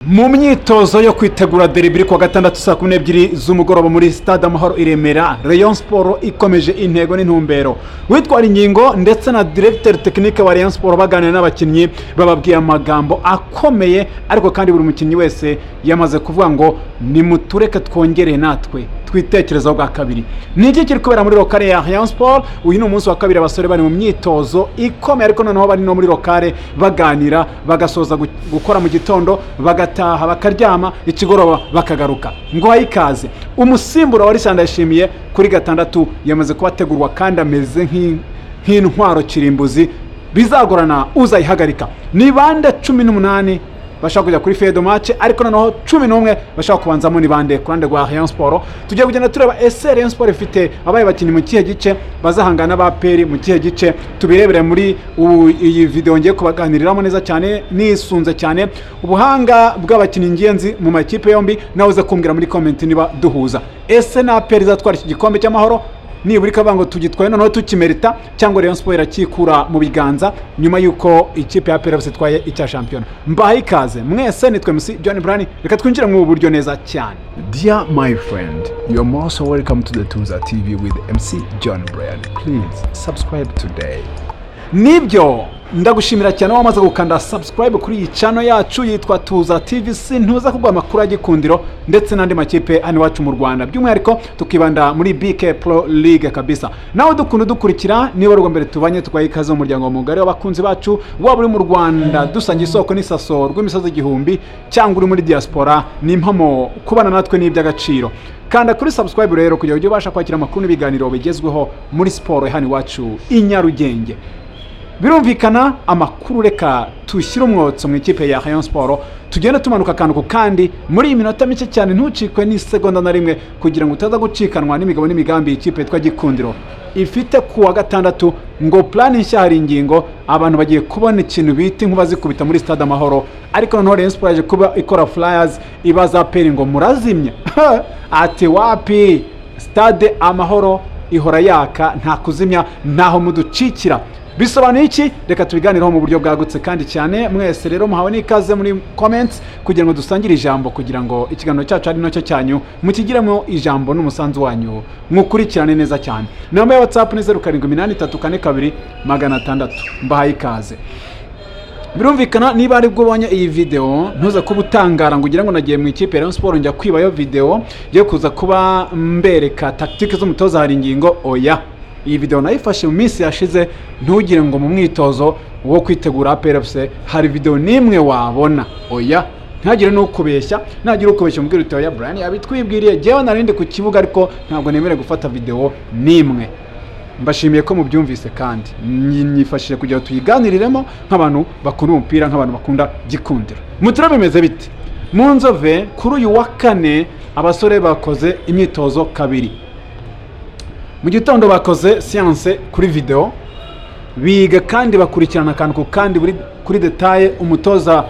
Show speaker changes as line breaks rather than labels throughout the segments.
mu myitozo yo kwitegura derby ku wa gatandatu saa 12 z'umugoroba muri Stade Amahoro i Remera, Rayon Sport ikomeje intego n'intumbero. Witwara ingingo ndetse na directeur technique wa Rayon Sport baganira n'abakinnyi bababwiye amagambo akomeye, ariko kandi buri mukinnyi wese yamaze kuvuga ngo nimutureke twongere natwe twitekerezaho bwa kabiri. Niki kiri kubera muri lokale ya Rayon Sport? Uyu ni umunsi wa kabiri abasore bari mu myitozo ikomeye, ariko noneho bari no muri lokale baganira, bagasoza gukora mu gitondo, bagataha bakaryama, ikigoroba bakagaruka. Ngo hayikaze umusimbura wa Lisanda yashimiye kuri gatandatu yamaze kubategurwa kandi ameze nk'intwaro kirimbuzi, bizagorana uzayihagarika. Ni bande 18 bashaka kujya kuri Fedo match, ariko noneho 11 bashaka kubanzamo ni bande ku rande rwa Rayon Sport. Tugiye kugenda tureba ese Rayon Sport ifite abaye bakinyi mu kihe gice, bazahangana ba Peri mu kihe gice, tubirebere muri iyi video ngiye kubaganiriramo neza cyane, nisunze cyane ubuhanga bw'abakinyi ngenzi mu makipe yombi. Nawe uza kumbwira muri comment niba duhuza, ese na Peri zatwara iki gikombe cy'amahoro niburi kabango tugitwaye noneho tukimerita, cyangwa Rayon Sport irakikura mu biganza nyuma yuko ikipe ya PRFC itwaye icya champion. Mbahaye ikaze mwese, nitwe MC John Bryan, reka twinjire mu buryo neza cyane.
Dear my friend, you are most welcome to the Tuza TV with MC John Bryan. Please subscribe today.
Nibyo ndagushimira cyane wamaze gukanda subscribe kuri iyi channel yacu yitwa Tuza TV. Sintuza kugwa amakuru agikundiro ndetse n'andi makipe ani wacu mu Rwanda, by'umwihariko tukibanda muri BK Pro League kabisa. Nawe dukunda dukurikira, niba rugo mbere tubanye twaye ikaze mu muryango mugari w'abakunzi bacu, waba uri mu Rwanda dusangiye isoko n'isaso rw'imisozi igihumbi, cyangwa uri muri diaspora, ni impamo kubana natwe n'iby'agaciro. Kanda kuri subscribe rero kugira ujye ubasha kwakira amakuru n'ibiganiro bigezweho muri sport hani wacu i Nyarugenge. Birumvikana amakuru, reka tushyire umwotso mu ikipe ya Rayon Sport, tugenda tumanuka akantu kandi muri iyi minota mike cyane, ntucikwe ni segonda na rimwe kugira ngo utaza gucikanwa n'imigabo n'imigambi ikipe yitwa Gikundiro ifite ku wa gatandatu. Ngo plan nshya, hari ingingo abantu bagiye kubona ikintu bita inkuba zikubita muri Stade Amahoro, ariko noneho Rayon Sport yaje kuba ikora flyers ibaza Peri ngo murazimya ati wapi, Stade Amahoro ihora yaka, nta kuzimya, ntaho muducikira. Bisobanuye iki? Reka tubiganiraho mu buryo bwagutse kandi cyane. Mwese rero muhawe n'ikaze muri comments kugira ngo dusangire ijambo, kugira ngo ikiganiro cyacu ari nacyo cyanyu mukigiremo ijambo n'umusanzu wanyu, mukurikirane neza cyane. Namba ya WhatsApp ni 078342 mbahaye ikaze. Birumvikana niba ari bwo ubonye iyi video, ntuza kuba utangara ngo ugira ngo nagiye mu ikipe ya Rayon Sport njya kwibayo video yo kuza kuba mbereka tactique z'umutoza hari ingingo. Oya, iyi video nayifashe mu minsi yashize, ntugire ngo mu mwitozo wo kwitegura PRFC hari video nimwe wabona. Oya, ntagire no kubeshya, ntagire ukubeshya umbwira uti oya Bryan yabitwibwiriye, jewe narindi ku kibuga ariko ntabwo nemere gufata video nimwe. Mbashimiye ko mubyumvise kandi nyifashije kugira tuyiganiriremo nk'abantu bakunda umupira, nk'abantu bakunda Gikundiro. Mutira bimeze bite? Mu Nzove kuri uyu wa kane abasore bakoze imyitozo kabiri. Mu gitondo bakoze science kuri video, biga kandi bakurikirana akantu kandi kuri detail. Umutoza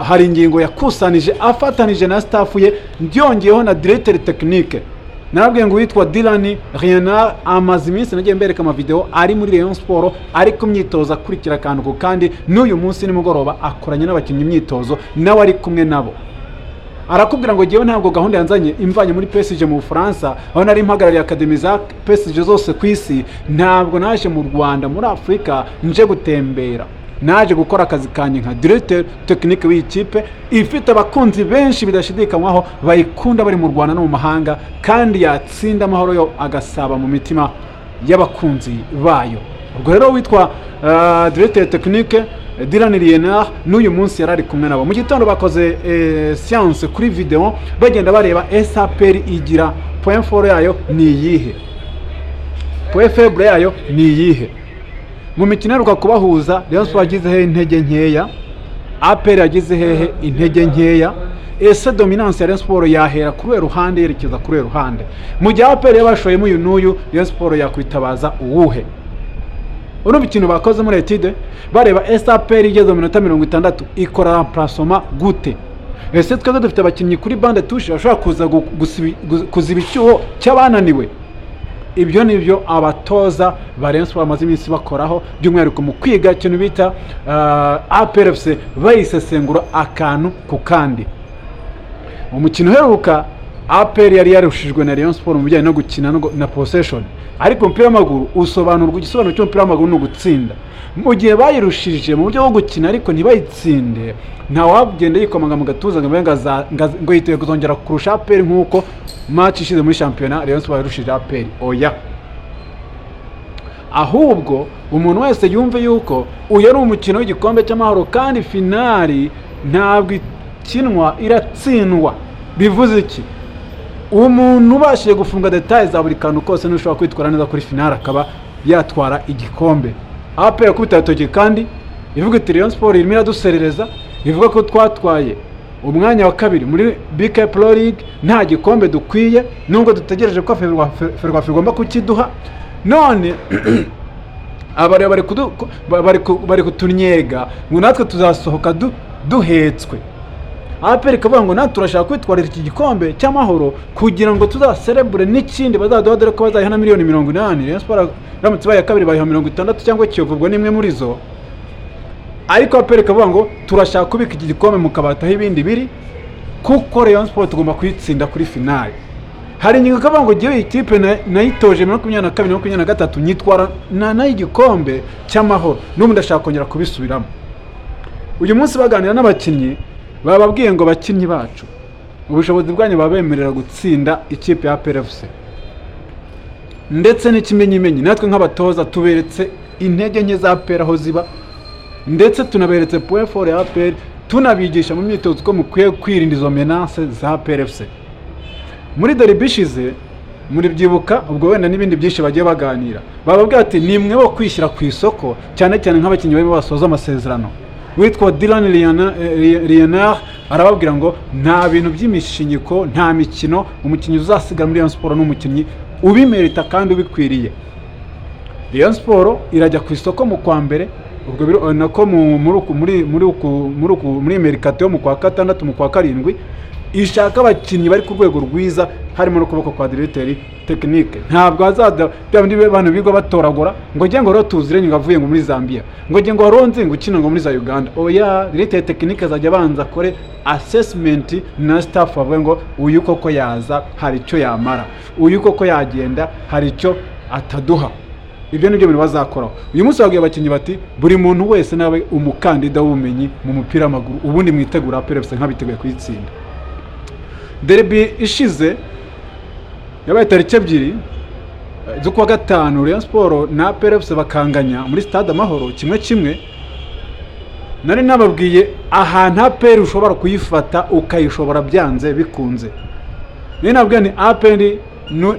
hari ingingo yakusanije afatanije na staff ye, ndyongeyeho na directeur technique. Narabwiye ngo witwa Dylan Renard amaze iminsi nagiye mbereka ama video ari muri Rayon Sport, ari kumyitoza kurikira akantu kandi n'uyu munsi nimugoroba akoranye n'abakinnyi imyitozo, nawe ari kumwe nabo. Arakubwira ngo jewe ntabwo gahunda yanzanye imvanye muri PSG mu Bufaransa, aho nari mpagarariye academy za PSG zose ku isi. Ntabwo naje mu Rwanda, muri Afrika nje gutembera, naje gukora akazi kanye nka directeur technique w'ikipe ifite abakunzi benshi bidashidikanywaho bayikunda bari mu Rwanda no mu mahanga, kandi yatsinda amahoro yo agasaba mu mitima y'abakunzi bayo. Ubwo rero witwa directeur technique Dylan Renard n'uyu munsi yarari kumwe nabo. Mu gitondo bakoze science kuri video, bagenda bareba SAPR igira point fort yayo ni yihe, point faible yayo ni yihe. Mu mikino ruka kubahuza, Rayon Sport yagize he intege nkeya, APR yagize hehe intege nkeya. Ese dominance ya Rayon Sport yahera kuri ruhande yerekeza kuri ruhande. Mu gihe APR yabashoyemo uyu n'uyu, Rayon Sport yakwitabaza uwuhe? Urumva ikintu bakoze muri etide, bareba SAPR igeze mu minota 60 ikora remplacement gute. Ese twese dufite abakinnyi kuri bande touche bashobora kuza kuziba icyuho cy'abananiwe. Ibyo nibyo abatoza ba Rayon Sport bamaze iminsi bakoraho, by'umwihariko mu kwiga ikintu bita APRFC bayisesengura akantu ku kandi. umukino uheruka APR yari yarushijwe na Rayon Sport mu bijyanye no gukina na possession, ariko umupira w'amaguru usobanurwa, igisobanuro cy'umupira w'amaguru ni ugutsinda. Mu gihe bayirushije mu buryo bwo gukina ariko ntibayitsinde, nta wagenda yikomanga mu gatuza ngo yiteguye kuzongera kurusha APR nk'uko match ishize muri shampiyona Rayon Sport yarushije APR. Oya, ahubwo umuntu wese yumve yuko uyu ari umukino w'igikombe cy'amahoro kandi finali ntabwo ikinwa, iratsindwa. Bivuze iki? Umuntu ubashije gufunga details za buri kantu kose n'ushobora kwitwara neza kuri finali akaba yatwara igikombe. APR yakubita atoki kandi ivuga iti Rayon Sport irimo iraduserereza, ivuga ko twatwaye umwanya wa kabiri muri BK Pro League, nta gikombe dukwiye nubwo dutegereje ko Ferwafa igomba kukiduha. None abari bari kutunyega ngo natwe tuzasohoka duhetswe. APR ikavuga ngo natwe turashaka kwitwarira iki gikombe cy'amahoro kugira ngo tuzaserebure n'ikindi bazaduha, dore ko bazayiha na miliyoni 80. Rayon Sport ramutse baye kabiri bayiha 60 cyangwa Kiyovu ubwo nimwe muri zo. Ariko APR ikavuga ngo turashaka kubika iki gikombe mukabataho ibindi biri, kuko Rayon Sport tugomba kwitsinda kuri finali. Hari ingingo ikavuga ngo giye ikipe nayitoje 22-23 nyitwara nayo igikombe cy'amahoro, n'ubu ndashaka kongera kubisubiramo. Uyu munsi baganira n'abakinnyi bababwiye ngo bakinnyi bacu ubushobozi bwanyu babemerera gutsinda ikipe ya APR FC, ndetse n'ikimenyimenyi natwe nk'abatoza tuberetse intege nke za APR aho ziba, ndetse tunaberetse point fort ya APR, tunabigisha mu myitozo ko mukwiye kwirinda izo menace za APR FC. Muri derby ishize muri byibuka, ubwo wenda n'ibindi byinshi bagiye baganira, bababwira ati nimwe bo kwishyira ku isoko, cyane cyane nk'abakinnyi barimo basoza amasezerano. Witwa Dylan Lienard arababwira ngo nta bintu by'imishinyiko, nta mikino, umukinnyi uzasigara muri Rayon Sport n'umukinnyi ubimerita kandi ubikwiriye. Rayon Sport irajya ku isoko mu kwa mbere, ubwo nako muri mercato yo mu kwa gatandatu mu kwa karindwi, ishaka abakinnyi bari ku rwego rwiza, harimo no kuboko kwa directeur technique. Ntabwo azada byabindi bantu bigo batoragura ngo ngiye ngo rotuzire ngavuye ngo muri Zambia, ngo ngiye ngo ronze ngo ukina ngo muri za Uganda. Oya, directeur technique azajya banza kore assessment na staff avuga ngo uyu koko yaza hari icyo yamara, uyu koko yagenda hari icyo ataduha. Ibyo nibyo bintu bazakoraho. Uyu munsi bagiye abakinnyi bati buri muntu wese nawe umukandida w'ubumenyi mu mupira w'amaguru, ubundi mwitegura APR FC nk'abiteguye kuyitsinda. Derby ishize yabaye tariki 2 z'ukwa gatanu, Rayon Sport na APR FC bakanganya muri Stade Amahoro 1-1. Nari nababwiye ahantu APR ushobora kuyifata ukayishobora byanze bikunze. Nari nababwiye ni APR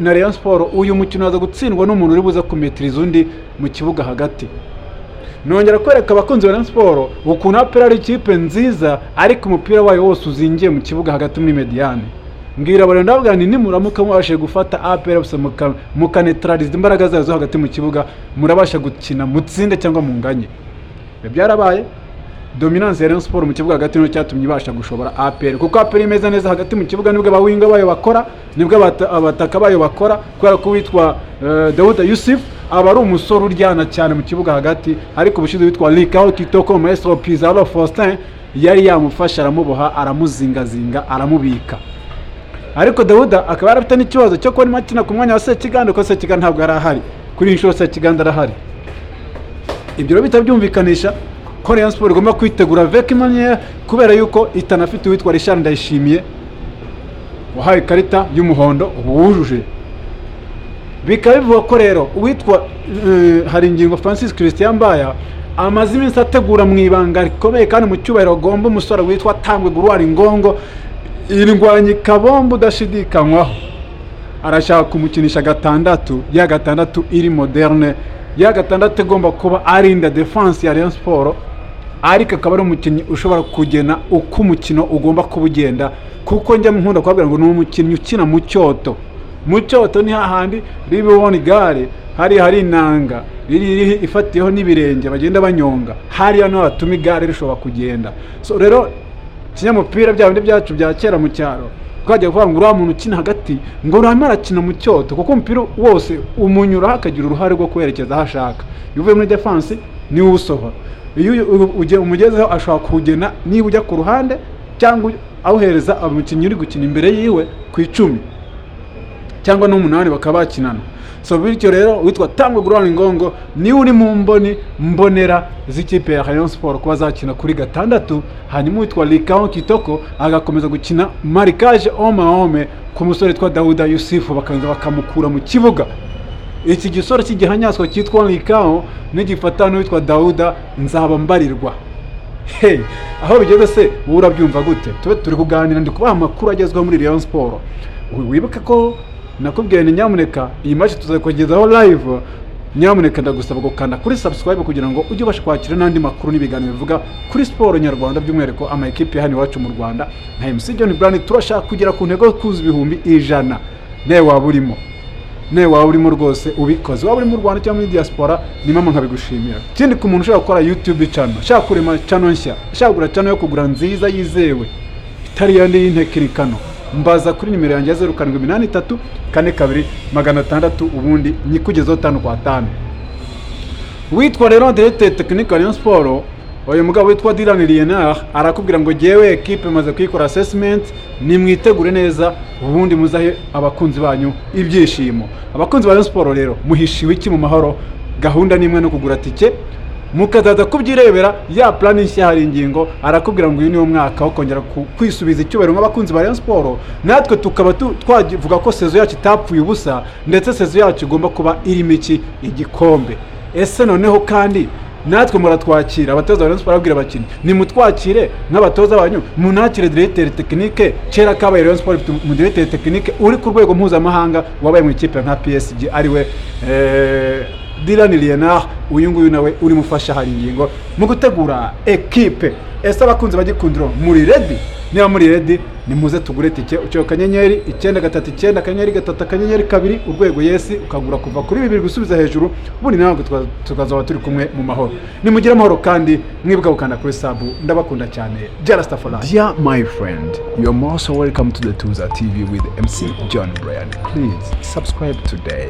na Rayon Sport uyu mukino waza gutsindwa n'umuntu uri buza kumetiriza undi mu kibuga hagati. Nongera kwereka abakunzi ba Rayon Sport ukuntu APR ari ikipe nziza, ariko umupira wayo wose uzingiye mu kibuga hagati muri mediane. Mbwira abantu ndavuga ni nimuramuka mubashe gufata APR FC mukaneutralize imbaraga zazo hagati mu kibuga, murabasha gukina mutsinde cyangwa munganye. Byarabaye dominance ya Rayon Sport mu kibuga hagati no cyatumye ibasha gushobora APR, kuko APR imeze neza hagati mu kibuga, nibwo abawinga bayo bakora, nibwo abataka bayo bakora, kubera ko witwa Daouda Yusuf aba ari umusoro uryana cyane mu kibuga hagati, ariko ubushize witwa Likao Kitoko Maestro Pizarro Faustin yari yamufasha, aramuboha, aramuzingazinga, aramubika. Ariko Daouda akaba yarafite n'ikibazo cyo ko arimo akina ku mwanya wa Sekiganda, ko Sekiganda ntabwo yari ahari kuri inshuro, Sekiganda arahari. Ibyo rero bitabyumvikanisha ko Rayon Sport igomba kwitegura avec manière, kubera yuko itanafite witwa Richard Ndayishimiye wahaye ikarita y'umuhondo wujuje. Bikaba bivuga ko rero uwitwa hari ingingo Francis Christian Mbaya amaze iminsi ategura mu ibanga rikomeye kandi mu cyubahiro agomba umusore witwa Tambwe Guruwari Ngongo, irindwanyi kabombo udashidikanywaho. Arashaka kumukinisha gatandatu, ya gatandatu iri moderne, ya gatandatu igomba kuba arinda defense ya Rayon Sport, ariko akaba ari umukinnyi ushobora kugena uko umukino ugomba kubugenda, kuko njya nkunda kubabwira ngo ni umukinnyi ukina mu cyoto. Mu cyoto ni hahandi ribibona igare, hari inanga iri ifatiyeho n'ibirenge bagenda banyonga, hari hano hatuma igare rishobora kugenda. So rero kinyamupira bya bindi byacu bya kera mu cyaro twajya kuvuga ngo uriya muntu ukina hagati ngo uramo arakina mu cyoto, kuko umupira wose umunyura akagira uruhare rwo kwerekeza aho ashaka. Iyo uvuye muri defense niwe usohora, iyo umugezeho ashobora kugena, niba ujya ku ruhande cyangwa awuhereza umukinnyi uri gukina imbere yiwe ku 10 cyangwa n'umunani bakaba bakinana. So bityo rero witwa Tangwa Gloire Ngongo ni uri mu mbonera z'ikipe ya Rayon Sport kuba zakina kuri 6, hanyuma witwa Likao Kitoko agakomeza gukina marquage homme ku musore twa Dauda Yusufu bakaza bakamukura mu kibuga. Iki gisore cy'igihanyaswa cyitwa Likao n'igifatano witwa Dauda nzaba mbarirwa. Hey, aho bigeze se urabyumva gute? Turi kuganira ndi kubaha amakuru agezweho muri Rayon Sport. Wibuke ko nakubwiye ni nyamuneka iyi match tuzakugezaho live, nyamuneka ndagusaba gukanda kuri subscribe kugira ngo ujye ubasha kwakira n'andi makuru n'ibiganiro bivuga kuri sport nyarwanda by'umwihariko ama equipe hano iwacu mu Rwanda. nka MC John Brand turashaka kugera ku ntego kuza 100,000. Nawe waba urimo rwose ubikoze, waba uri mu Rwanda cyangwa muri diaspora, ni mama nkabigushimira. Ikindi ku muntu ushaka gukora YouTube channel, ushaka kurema channel nshya, ushaka kugura channel yo kugura nziza yizewe itari yandi y'intekinikano, mbaza kuri nimero yanjye 078342 ubundi nyikugezeho 5 kwa 5. Witwa rero directeur technique Rayon Sport, uyu mugabo witwa Dylan Lienard arakubwira ngo jewe equipe maze kwikora assessment, ni mwitegure neza ubundi muzahe abakunzi banyu ibyishimo. Abakunzi ba Rayon Sport rero muhishiwe iki mu mahoro, gahunda nimwe no kugura tike mukazaza kubyirebera ya plan nshya. Hari ingingo arakubwira ngo uyu ni umwaka wo kongera kwisubiza icyubahiro nk'abakunzi ba Rayon Sport, natwe tukaba twavuga ko sezo yacu itapfuye ubusa, ndetse sezo yacu igomba kuba irimo igikombe. Ese noneho kandi natwe muratwakira abatoza ba Rayon Sport ababwira abakinnyi ni mutwakire nk'abatoza banyu, munakire directeur technique kera kabaye Rayon Sport mu directeur technique uri ku rwego mpuzamahanga wabaye mu ikipe nka PSG ariwe Dylan Lienard. Uyu nguyu nawe uri mufasha hari ingingo mu gutegura equipe. Ese abakunzi bagikundiro muri ready? Niba muri ready ni muze tugure tike, ucyo kanyenyeri 939 kanyenyeri 3 kanyenyeri 2 urwego yesi ukagura kuva kuri 2 gusubiza hejuru, ubundi nawe tukazaba turi kumwe mu mahoro. Nimugire amahoro kandi mwibuka gukanda kuri sub. Ndabakunda cyane. Jarastafari.
Dear my friend, you're most welcome to the Tuza TV with MC John Bryan. Please subscribe today.